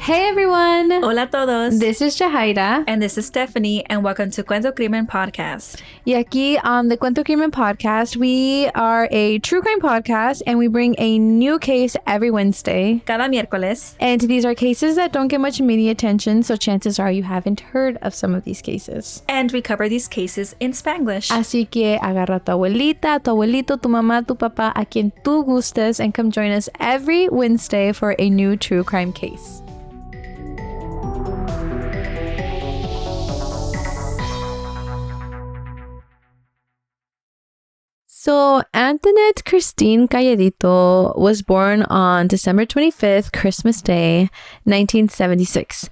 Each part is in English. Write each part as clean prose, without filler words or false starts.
Hey everyone! Hola a todos! This is Jahaira. And this is Stephanie, and welcome to Cuento Crimen podcast. Y aquí on the Cuento Crimen podcast, we are a true crime podcast and we bring a new case every Wednesday. Cada miércoles. And these are cases that don't get much media attention, so chances are you haven't heard of some of these cases. And we cover these cases in Spanglish. Así que agarra a tu abuelita, tu abuelito, tu mamá, tu papá, a quien tú gustes, and come join us every Wednesday for a new true crime case. So, Anthonette Cayedito was born on December 25th, Christmas Day, 1976.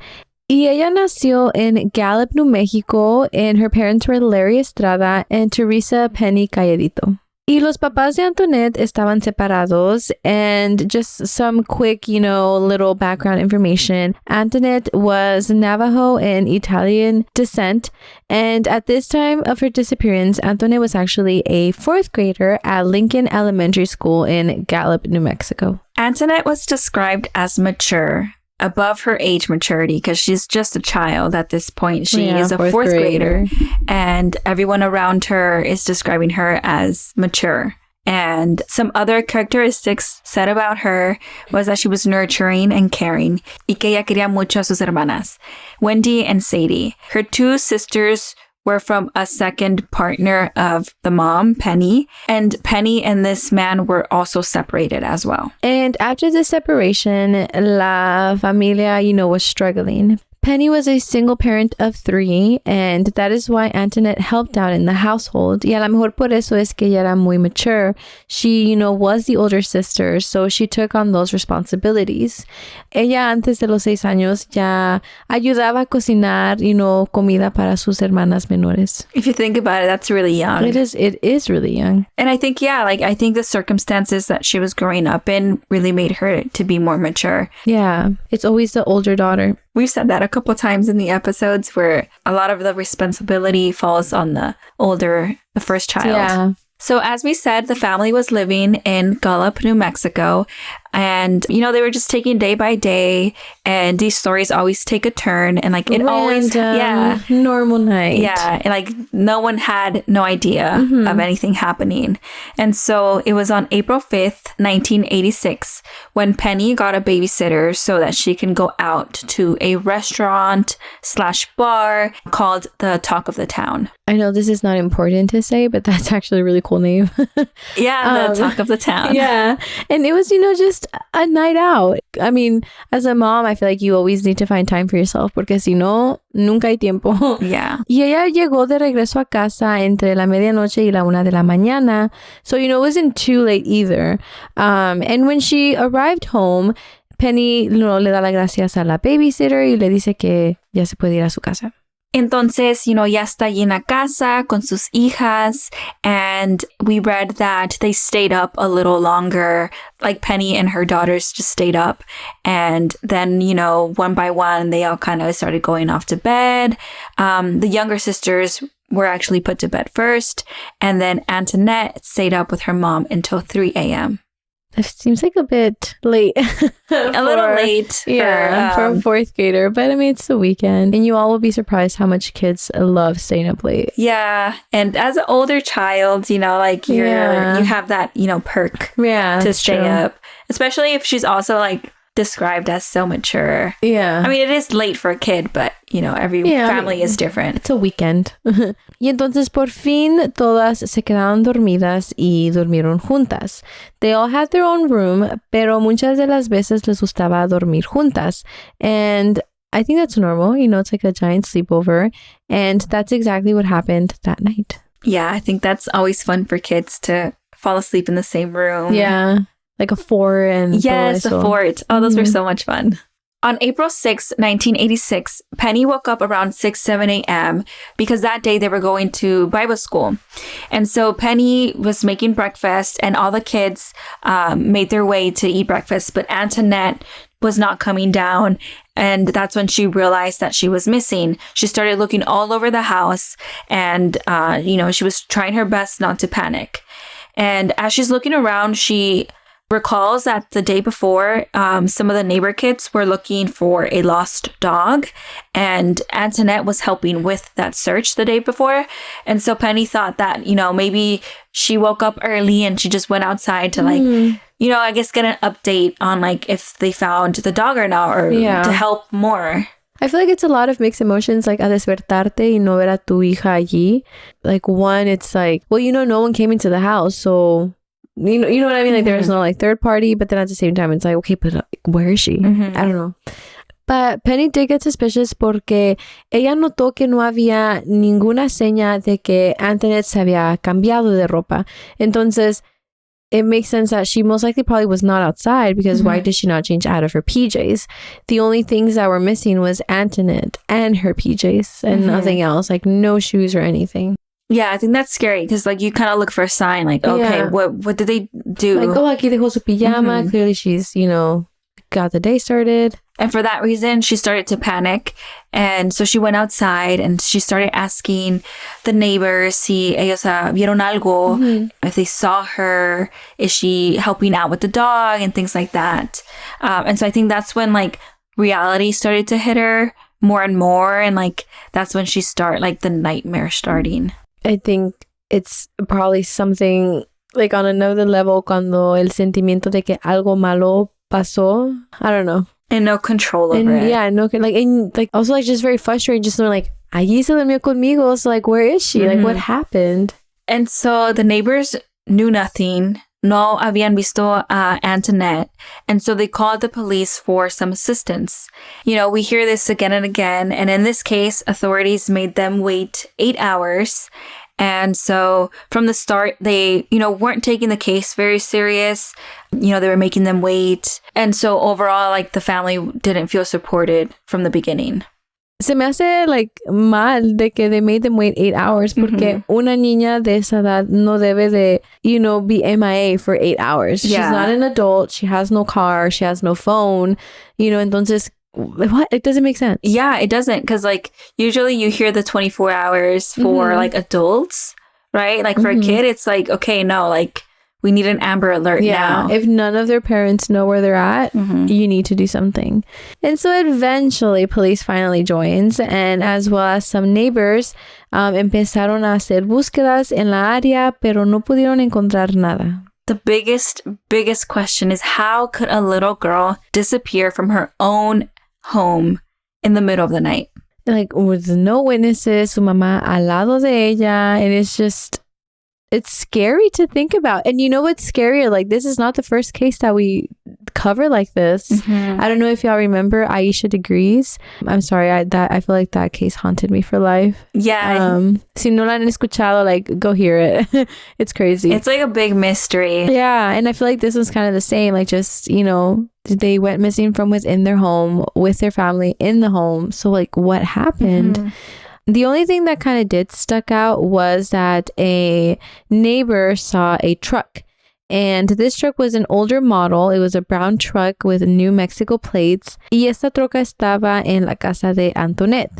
Y ella nació en Gallup, New Mexico, and her parents were Larry Estrada and Teresa Penny Cayedito. Y los papás de Anthonette estaban separados, and just some quick, little background information. Anthonette was Navajo and Italian descent, and at this time of her disappearance, Anthonette was actually a fourth grader at Lincoln Elementary School in Gallup, New Mexico. Anthonette was described as mature, above her age maturity, because she's just a child at this point. She is a fourth grader, and everyone around her is describing her as mature. And some other characteristics said about her was that she was nurturing and caring, y que ella quería mucho a sus hermanas, Wendy and Sadie. Her two sisters were from a second partner of the mom, Penny. And Penny and this man were also separated as well. And after the separation, la familia, was struggling. Penny was a single parent of 3, and that is why Anthonette helped out in the household. Y a lo mejor por eso es que ella era muy mature. She, was the older sister, so she took on those responsibilities. Ella antes de los 6 años ya ayudaba a cocinar, comida para sus hermanas menores. If you think about it, that's really young. It is really young. And I think, I think the circumstances that she was growing up in really made her to be more mature. Yeah, it's always the older daughter. We've said that a couple times in the episodes where a lot of the responsibility falls on the first child. Yeah. So as we said, the family was living in Gallup, New Mexico. And, they were just taking day by day. And these stories always take a turn. And normal night. Yeah. And no one had no idea of anything happening. And so it was on April 5th, 1986, when Penny got a babysitter so that she can go out to a restaurant/bar called the Talk of the Town. I know this is not important to say, but that's actually a really cool name. Yeah, the Talk of the Town. Yeah. And it was, just a night out. I mean, as a mom, I feel like you always need to find time for yourself, porque si no, nunca hay tiempo. Yeah. Y ella llegó de regreso a casa entre la medianoche y la 1 de la mañana. So, it wasn't too late either. And when she arrived home, Penny le da las gracias a la babysitter y le dice que ya se puede ir a su casa. Entonces, ya está allí en la casa con sus hijas, and we read that they stayed up a little longer, like Penny and her daughters just stayed up, and then, one by one, they all kind of started going off to bed. The younger sisters were actually put to bed first, and then Anthonette stayed up with her mom until 3 a.m. It seems like a bit late. A little late. Yeah, for a fourth grader. But I mean, it's the weekend. And you all will be surprised how much kids love staying up late. Yeah. And as an older child, you have that, perk to stay up. Especially if she's also described as so mature. Yeah. I mean, it is late for a kid, but, every family is different. It's a weekend. Y entonces, por fin, todas se quedaron dormidas y durmieron juntas. They all had their own room, pero muchas de las veces les gustaba dormir juntas. And I think that's normal. It's like a giant sleepover. And that's exactly what happened that night. Yeah, I think that's always fun for kids to fall asleep in the same room. Yeah. Like a fort and yes, a fort. Oh, those were so much fun. On April 6, 1986, Penny woke up around 7 a.m. because that day they were going to Bible school. And so Penny was making breakfast and all the kids made their way to eat breakfast. But Anthonette was not coming down. And that's when she realized that she was missing. She started looking all over the house and, she was trying her best not to panic. And as she's looking around, she recalls that the day before, some of the neighbor kids were looking for a lost dog, and Anthonette was helping with that search the day before. And so Penny thought that, maybe she woke up early and she just went outside to I guess get an update on if they found the dog or not, or to help more. I feel like it's a lot of mixed emotions, a despertarte y no ver a tu hija allí. One, it's well, no one came into the house, so you know what I mean? There's no third party, but then at the same time, it's okay, but where is she? I don't know. But Penny did get suspicious porque ella notó que no había ninguna seña de que Anthonette se había cambiado de ropa. Entonces, it makes sense that she most likely probably was not outside, because why did she not change out of her PJs? The only things that were missing was Anthonette and her PJs and nothing else, no shoes or anything. Yeah, I think that's scary because you kind of look for a sign okay, what did they do? Aquí dejó su pijama. Clearly she's, got the day started. And for that reason, she started to panic. And so she went outside and she started asking the neighbors si ellos vieron algo, if they saw her, is she helping out with the dog and things like that. And so I think that's when reality started to hit her more and more. And that's when she started the nightmare starting. I think it's probably something on another level cuando el sentimiento de que algo malo pasó. I don't know. And no control over it. Yeah, no, also just very frustrating, just knowing allí se durmió conmigo, so where is she? What happened? And so the neighbors knew nothing. No habían visto a Anthonette. And so they called the police for some assistance. We hear this again and again. And in this case, authorities made them wait 8 hours. And so from the start, they, weren't taking the case very serious. They were making them wait. And so overall, the family didn't feel supported from the beginning. Se me hace mal de que they made them wait 8 hours, porque una niña de esa edad no debe de, be MIA for 8 hours. She's not an adult. She has no car. She has no phone. Entonces, what? It doesn't make sense. Yeah, it doesn't. Because usually you hear the 24 hours for adults, right? For a kid, it's okay, no, we need an Amber Alert now. If none of their parents know where they're at, you need to do something. And so eventually police finally joins, and as well as some neighbors empezaron a hacer búsquedas en la área, pero no pudieron encontrar nada. The biggest question is, how could a little girl disappear from her own home in the middle of the night? With no witnesses, su mamá al lado de ella, and it's scary to think about. And what's scarier? This is not the first case that we cover like this. I don't know if y'all remember Aisha Degrees. I'm sorry, I feel like that case haunted me for life. Yeah. Si no la han escuchado, go hear it. It's crazy. It's a big mystery. Yeah, and I feel like this was kind of the same. Just, they went missing from within their home with their family in the home. So, what happened? The only thing that kind of did stuck out was that a neighbor saw a truck. And this truck was an older model. It was a brown truck with New Mexico plates. Y esta troca estaba en la casa de Anthonette.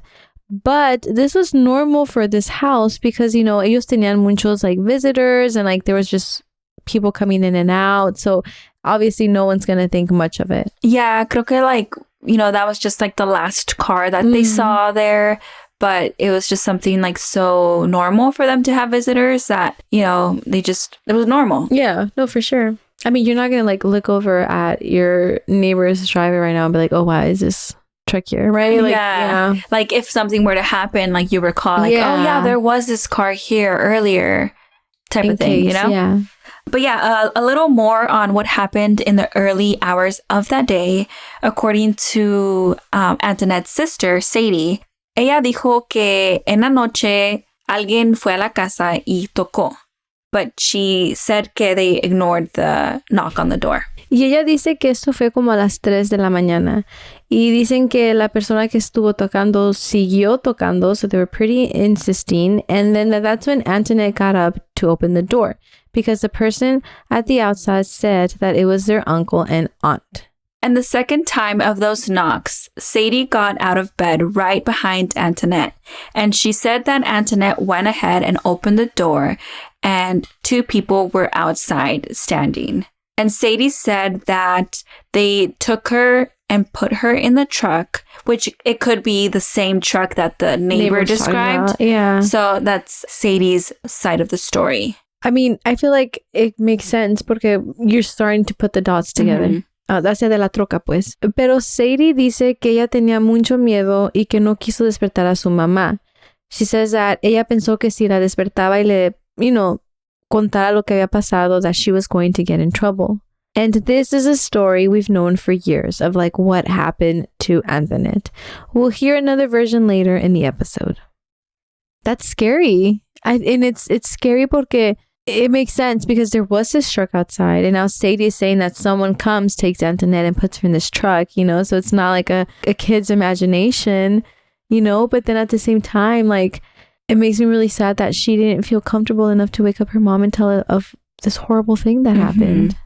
But this was normal for this house because, ellos tenían muchos visitors, and there was just people coming in and out. So obviously no one's going to think much of it. Yeah, creo que that was just the last car that they saw there. But it was just something so normal for them to have visitors that, it was normal. Yeah, no, for sure. I mean, you're not going to look over at your neighbor's driveway right now and be oh, wow, is this truck here, right? Yeah. If something were to happen, you recall, oh, yeah, there was this car here earlier type of thing, Yeah. But yeah, a little more on what happened in the early hours of that day. According to Anthonette's sister, Sadie, ella dijo que en la noche alguien fue a la casa y tocó. But she said que they ignored the knock on the door. Y ella dice que esto fue como a las 3 de la mañana. Y dicen que la persona que estuvo tocando siguió tocando, so they were pretty insisting. And then that's when Anthonette got up to open the door, because the person at the outside said that it was their uncle and aunt. And the second time of those knocks, Sadie got out of bed right behind Anthonette. And she said that Anthonette went ahead and opened the door, and 2 people were outside standing. And Sadie said that they took her and put her in the truck, which it could be the same truck that the neighbor described. Yeah. So that's Sadie's side of the story. I mean, I feel like it makes sense porque you're starting to put the dots together. Hacia de la troca, pues. Pero Sadie dice que ella tenía mucho miedo y que no quiso despertar a su mamá. She says that ella pensó que si la despertaba y le, contara lo que había pasado, that she was going to get in trouble. And this is a story we've known for years of like what happened to Anthonette. We'll hear another version later in the episode. That's scary. And it's scary porque it makes sense because there was this truck outside, and now Sadie is saying that someone comes, takes Anthonette and puts her in this truck, so it's not like a kid's imagination, but then at the same time, like, it makes me really sad that she didn't feel comfortable enough to wake up her mom and tell her of this horrible thing that happened.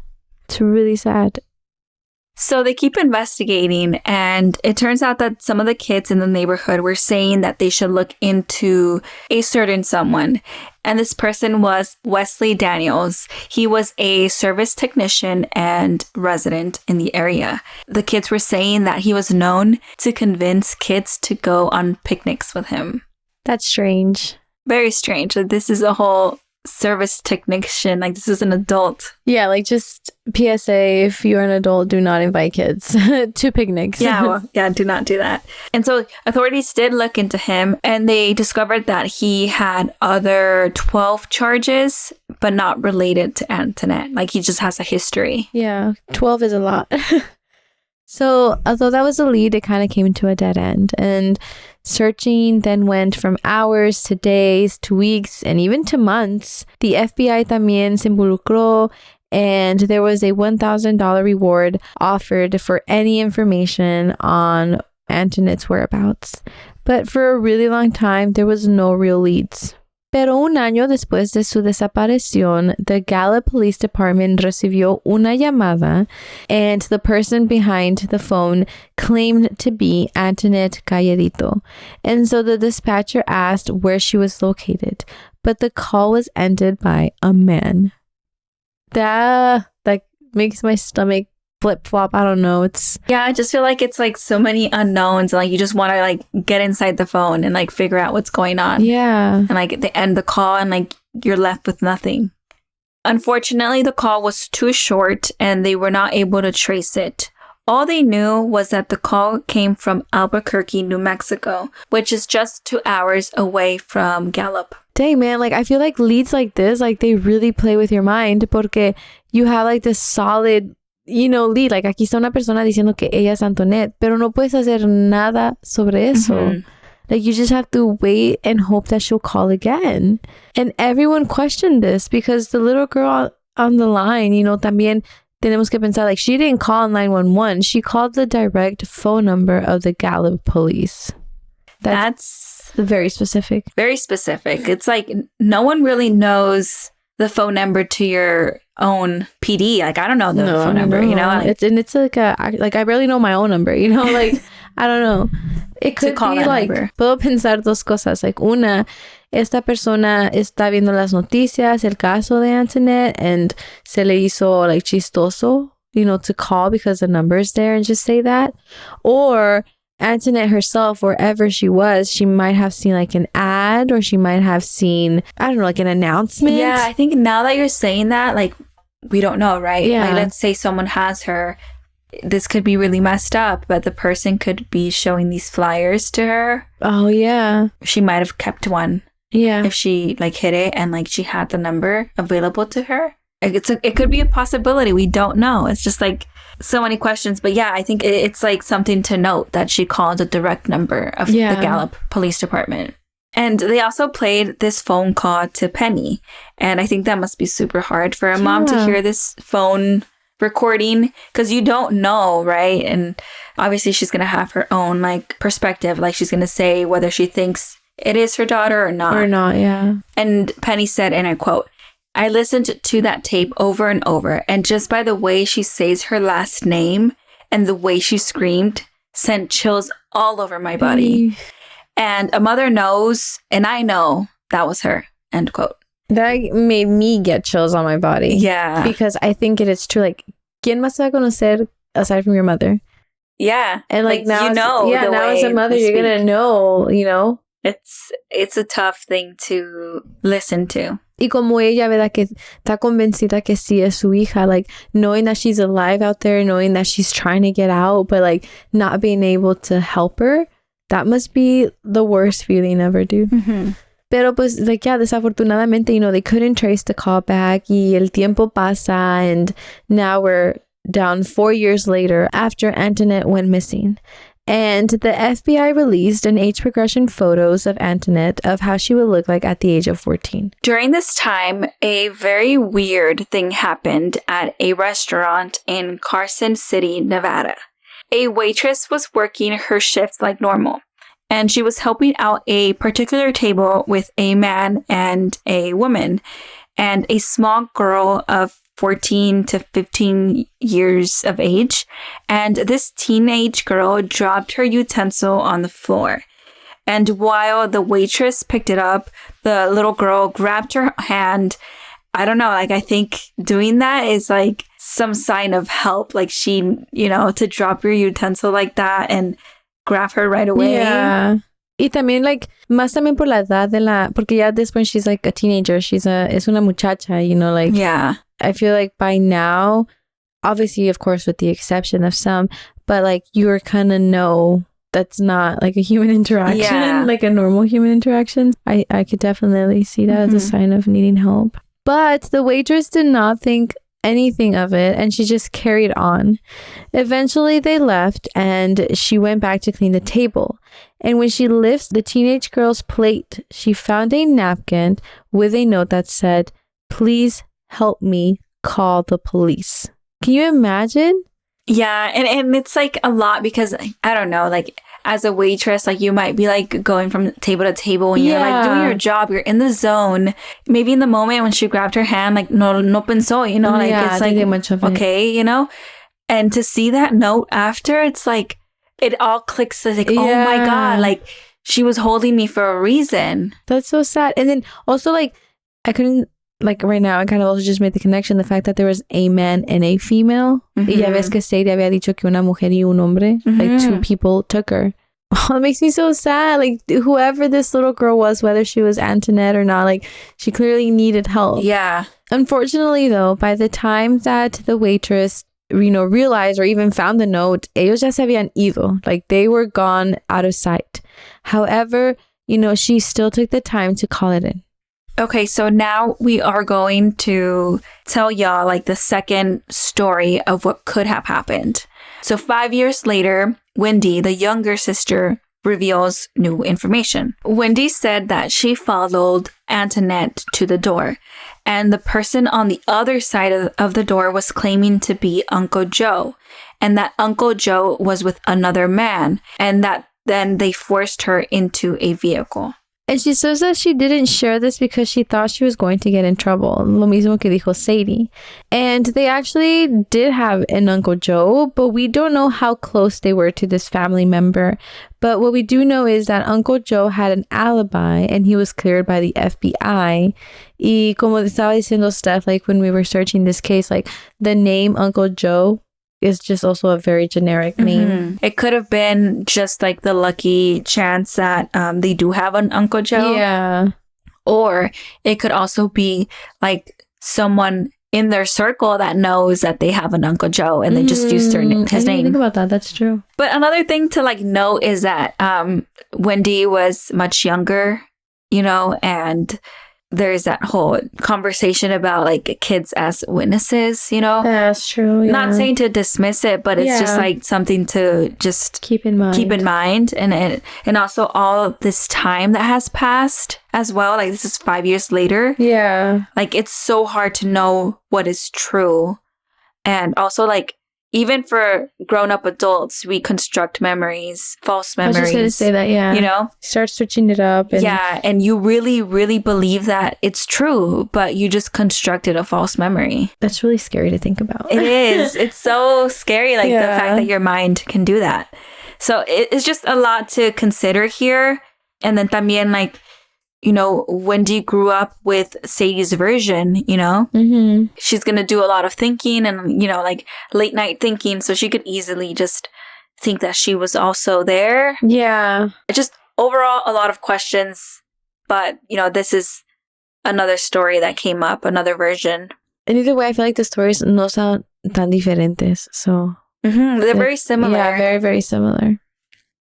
It's really sad. So they keep investigating, and it turns out that some of the kids in the neighborhood were saying that they should look into a certain someone. And this person was Wesley Daniels. He was a service technician and resident in the area. The kids were saying that he was known to convince kids to go on picnics with him. That's strange. Very strange. This is a whole service technician. Like, this is an adult. Yeah, like, just PSA, if you're an adult, do not invite kids to picnics. Yeah, do not do that. And so authorities did look into him, and they discovered that he had other 12 charges, but not related to Anthonette. Like, he just has a history. Yeah, 12 is a lot. So, although that was a lead, it kind of came to a dead end. And searching then went from hours to days to weeks and even to months. The FBI también se involucró, and there was a $1,000 reward offered for any information on Anthonette's whereabouts. But for a really long time, there was no real leads. Pero un año después de su desaparición, the Gallup Police Department recibió una llamada, and the person behind the phone claimed to be Anthonette Cayedito. And so the dispatcher asked where she was located, but the call was ended by a man. That makes my stomach flip-flop. I don't know. I just feel like it's like so many unknowns, and like you just want to like get inside the phone and like figure out what's going on. Yeah. And like they end the call and like you're left with nothing. Unfortunately, the call was too short and they were not able to trace it. All they knew was that the call came from Albuquerque, New Mexico, which is just 2 hours away from Gallup. Dang, man, like I feel like leads like this, like they really play with your mind porque you have like this solid lead, like aquí está una persona diciendo que ella es Anthonette, pero no puedes hacer nada sobre eso. Like, you just have to wait and hope that she'll call again. And everyone questioned this because the little girl on the line, también tenemos que pensar, like, she didn't call 911. She called the direct phone number of the Gallup police. That's very specific. Very specific. It's like no one really knows the phone number to your own PD. Like, I don't know the phone number, It's like I barely know my own number, like, I don't know. It could be like, number. Puedo pensar dos cosas. Like, una, esta persona está viendo las noticias, el caso de Anthonette, and se le hizo like chistoso, to call because the number is there and just say that. Or Anthonette herself, wherever she was, she might have seen like an ad, or she might have seen, I don't know, like an announcement. Yeah, I think now that you're saying that, like, we don't know, right? Yeah. Like, let's say someone has her. This could be really messed up, but the person could be showing these flyers to her. Oh, yeah. She might have kept one. Yeah. If she like hit it and like she had the number available to her. It could be a possibility. We don't know. It's just like so many questions. But yeah, I think it's like something to note that she called the direct number of the Gallup Police Department. And they also played this phone call to Penny. And I think that must be super hard for a mom to hear this phone recording because you don't know, right? And obviously she's going to have her own like perspective. Like, she's going to say whether she thinks it is her daughter or not. Or not, yeah. And Penny said, and I quote, "I listened to that tape over and over, and just by the way she says her last name and the way she screamed sent chills all over my body. And a mother knows, and I know that was her," end quote. That made me get chills on my body. Yeah. Because I think it is true. Like, ¿quién más te va a conocer aside from your mother? Yeah. And like now, you know, now as a mother, you're going to know, you know? It's a tough thing to listen to. Y como ella, ¿verdad? Que está convencida que sí es su hija, like knowing that she's alive out there, knowing that she's trying to get out, but like not being able to help her, that must be the worst feeling ever, dude. Mm-hmm. Pero pues, like, yeah, desafortunadamente, you know, they couldn't trace the call back y el tiempo pasa, and now we're down 4 years later after Anthonette went missing. And the FBI released an age progression photos of Anthonette of how she would look like at the age of 14. During this time, a very weird thing happened at a restaurant in Carson City, Nevada. A waitress was working her shift like normal, and she was helping out a particular table with a man and a woman and a small girl of 14 to 15 years of age, and this teenage girl dropped her utensil on the floor. And while the waitress picked it up, the little girl grabbed her hand. I don't know, like I think doing that is like some sign of help, like she, you know, to drop your utensil like that and grab her right away. Yeah. Y también, like, más también por la edad de la, porque ya at this point she's like a teenager, es una muchacha, you know, like. Yeah. I feel like by now, obviously, of course, with the exception of some, but like you're kind of know that's not like a human interaction, like a normal human interaction. I could definitely see that as a sign of needing help. But the waitress did not think anything of it, and she just carried on. Eventually, they left, and she went back to clean the table. And when she lifts the teenage girl's plate, she found a napkin with a note that said, "Please help me, call the police." Can you imagine? Yeah, and it's like a lot because, I don't know, like as a waitress, like you might be like going from table to table and you're like doing your job, you're in the zone. Maybe in the moment when she grabbed her hand, like no pensó, you know, like it's like, much of okay, you know? And to see that note after, it's like, it all clicks. It's like, oh my God, like she was holding me for a reason. That's so sad. And then also like, I couldn't, like right now, I kind of also just made the connection, the fact that there was a man and a female. Y ya ves que Sadie había dicho que una mujer y un hombre, like two people took her. Oh, it makes me so sad. Like whoever this little girl was, whether she was Anthonette or not, like she clearly needed help. Yeah. Unfortunately though, by the time that the waitress, you know, realized or even found the note, ellos ya se habían ido. Like they were gone out of sight. However, you know, she still took the time to call it in. Okay, so now we are going to tell y'all like the second story of what could have happened. So 5 years later, Wendy, the younger sister, reveals new information. Wendy said that she followed Anthonette to the door, and the person on the other side of the door was claiming to be Uncle Joe, and that Uncle Joe was with another man, and that then they forced her into a vehicle. And she says that she didn't share this because she thought she was going to get in trouble. Lo mismo que dijo Sadie. And they actually did have an Uncle Joe, but we don't know how close they were to this family member. But what we do know is that Uncle Joe had an alibi and he was cleared by the FBI. Y como estaba diciendo Steph, like when we were searching this case, like the name Uncle Joe is just also a very generic name. It could have been just like the lucky chance that they do have an Uncle Joe. Yeah. Or it could also be like someone in their circle that knows that they have an Uncle Joe and they just used his name. I didn't think about that. That's true. But another thing to like note is that Wendy was much younger, you know, and there's that whole conversation about like kids as witnesses, you know? That's true. Yeah. Not saying to dismiss it, but it's just like something to just keep in mind. And also all this time that has passed as well. Like this is 5 years later. Yeah. Like it's so hard to know what is true. And also like even for grown-up adults, we construct memories, false memories. I was just going to say that, yeah. You know? Start switching it up. And yeah, and you really, really believe that it's true, but you just constructed a false memory. That's really scary to think about. It is. It's so scary, like the fact that your mind can do that. So it's just a lot to consider here. And then también, like, you know, Wendy grew up with Sadie's version, you know? Mm-hmm. She's going to do a lot of thinking and, you know, like late night thinking. So she could easily just think that she was also there. Yeah. Just overall, a lot of questions. But, you know, this is another story that came up, another version. And either way, I feel like the stories no son tan diferentes. So they're very similar. Yeah, very, very similar.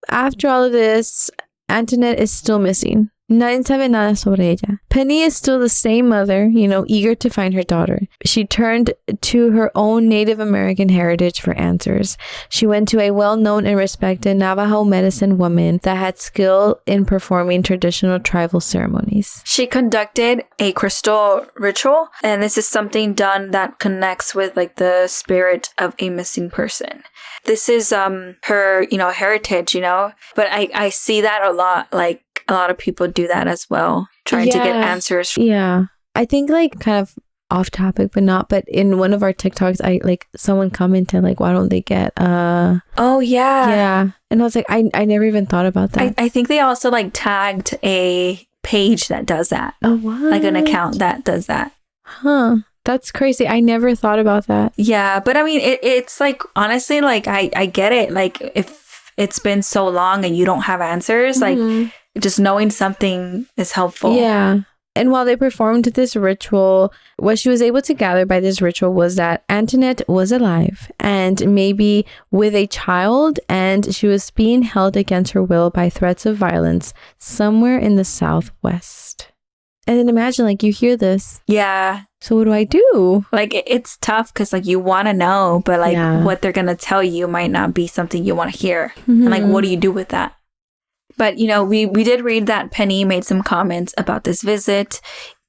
After all of this, Anthonette is still missing. Nadie sabe nada sobre ella. Penny is still the same mother, you know, eager to find her daughter. She turned to her own Native American heritage for answers. She went to a well-known and respected Navajo medicine woman that had skill in performing traditional tribal ceremonies. She conducted a crystal ritual, and this is something done that connects with like the spirit of a missing person. This is her, you know, heritage, you know, but I see that a lot, like a lot of people do that as well, trying to get answers. Yeah. I think like kind of off topic, but not, but in one of our TikToks, I like someone commented like, why don't they get oh yeah. Yeah. And I was like, I never even thought about that. I think they also like tagged a page that does that. Oh, what? Like an account that does that. Huh. That's crazy. I never thought about that. Yeah, but I mean, it's like, honestly, like, I get it. Like, if it's been so long and you don't have answers, like, just knowing something is helpful. Yeah. And while they performed this ritual, what she was able to gather by this ritual was that Anthonette was alive and maybe with a child, and she was being held against her will by threats of violence somewhere in the Southwest. And then imagine, like, you hear this. Yeah. So what do I do? Like, it's tough because, like, you want to know, but, like, what they're going to tell you might not be something you want to hear. And, like, what do you do with that? But, you know, we did read that Penny made some comments about this visit,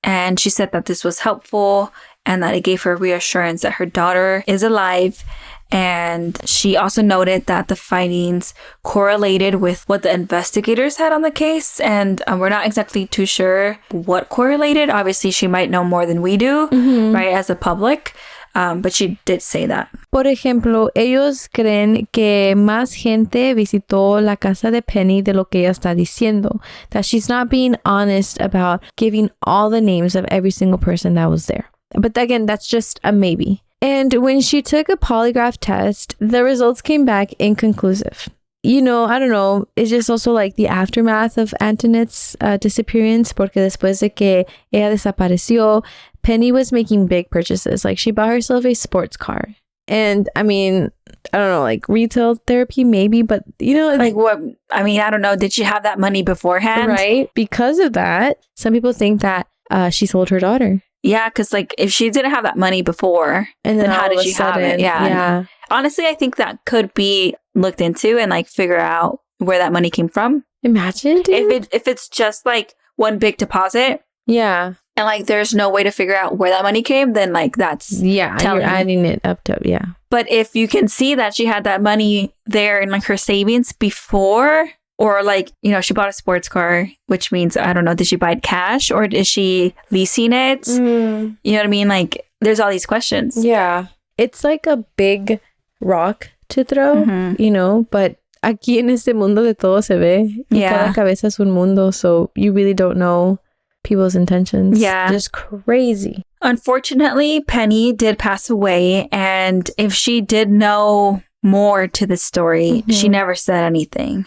and she said that this was helpful and that it gave her reassurance that her daughter is alive. And she also noted that the findings correlated with what the investigators had on the case. And we're not exactly too sure what correlated. Obviously, she might know more than we do, right, as a public. But she did say that. Por ejemplo, ellos creen que más gente visitó la casa de Penny de lo que ella está diciendo. That she's not being honest about giving all the names of every single person that was there. But again, that's just a maybe. And when she took a polygraph test, the results came back inconclusive. You know, I don't know, it's just also like the aftermath of Anthonette's disappearance, porque después de que ella desapareció, Penny was making big purchases. Like, she bought herself a sports car. And, I mean, I don't know, like, retail therapy maybe, but, you know. Like, what? I mean, I don't know. Did she have that money beforehand? Right. Because of that, some people think that she sold her daughter. Yeah, because, like, if she didn't have that money before, and then how did she have it? Yeah. Honestly, I think that could be looked into and, like, figure out where that money came from. Imagine, dude. If it's just, like, one big deposit. Yeah. And, like, there's no way to figure out where that money came, then, like, that's you're adding it up to, yeah. But if you can see that she had that money there in, like, her savings before, or, like, you know, she bought a sports car, which means, I don't know, did she buy it cash or is she leasing it? You know what I mean? Like, there's all these questions. Yeah. It's like a big rock to throw, you know, but aquí en este mundo de todo se ve. Cada cabeza es un mundo, so you really don't know people's intentions. Yeah. Just crazy. Unfortunately, Penny did pass away, and if she did know more to the story, she never said anything.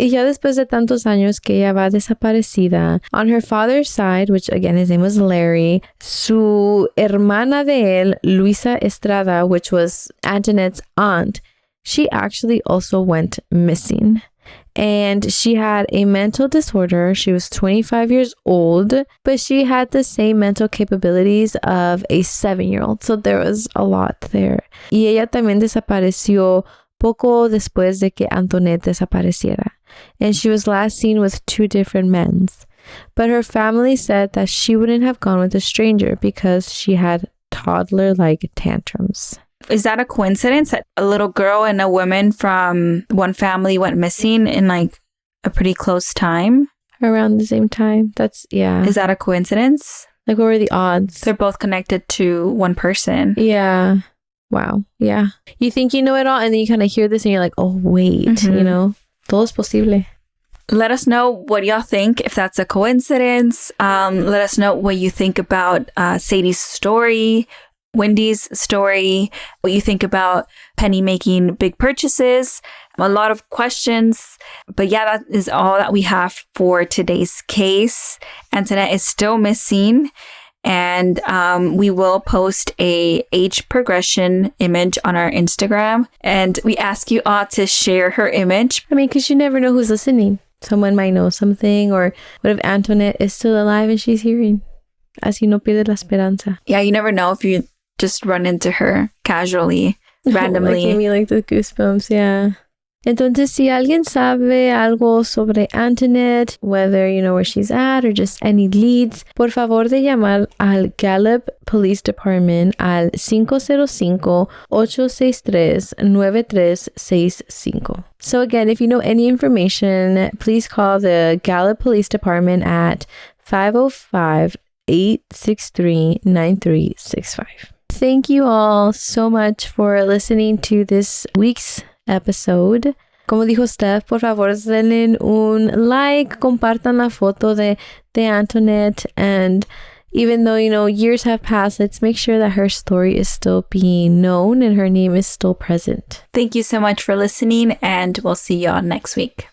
Y ya después de tantos años que ella va desaparecida, on her father's side, which again his name was Larry, su hermana de él, Luisa Estrada, which was Anthonette's aunt, she actually also went missing. And she had a mental disorder. She was 25 years old, but she had the same mental capabilities of a 7-year-old. So there was a lot there. Y ella también desapareció poco después de que Anthonette desapareciera. And she was last seen with 2 different men. But her family said that she wouldn't have gone with a stranger because she had toddler-like tantrums. Is that a coincidence that a little girl and a woman from one family went missing in, like, a pretty close time? Around the same time? That's, yeah. Is that a coincidence? Like, what were the odds? They're both connected to one person. Yeah. Wow. Yeah. You think you know it all, and then you kind of hear this and you're like, oh, wait, you know? Todo es posible. Let us know what y'all think, if that's a coincidence. Let us know what you think about Sadie's story, Wendy's story, what you think about Penny making big purchases. A lot of questions. But yeah, that is all that we have for today's case. Anthonette is still missing. And we will post a age progression image on our Instagram. And we ask you all to share her image. I mean, because you never know who's listening. Someone might know something. Or what if Anthonette is still alive and she's hearing? Así no pierde la esperanza. Yeah, you never know if you just run into her casually, randomly. Like, gave me like the goosebumps, yeah. Entonces, si alguien sabe algo sobre Anthonette, whether you know where she's at or just any leads, por favor de llamar al Gallup Police Department al 505-863-9365. So again, if you know any information, please call the Gallup Police Department at 505-863-9365. Thank you all so much for listening to this week's episode. Como dijo Steph, por favor denle un like, compartan la foto de Anthonette, and even though, you know, years have passed, let's make sure that her story is still being known and her name is still present. Thank you so much for listening, and we'll see y'all next week.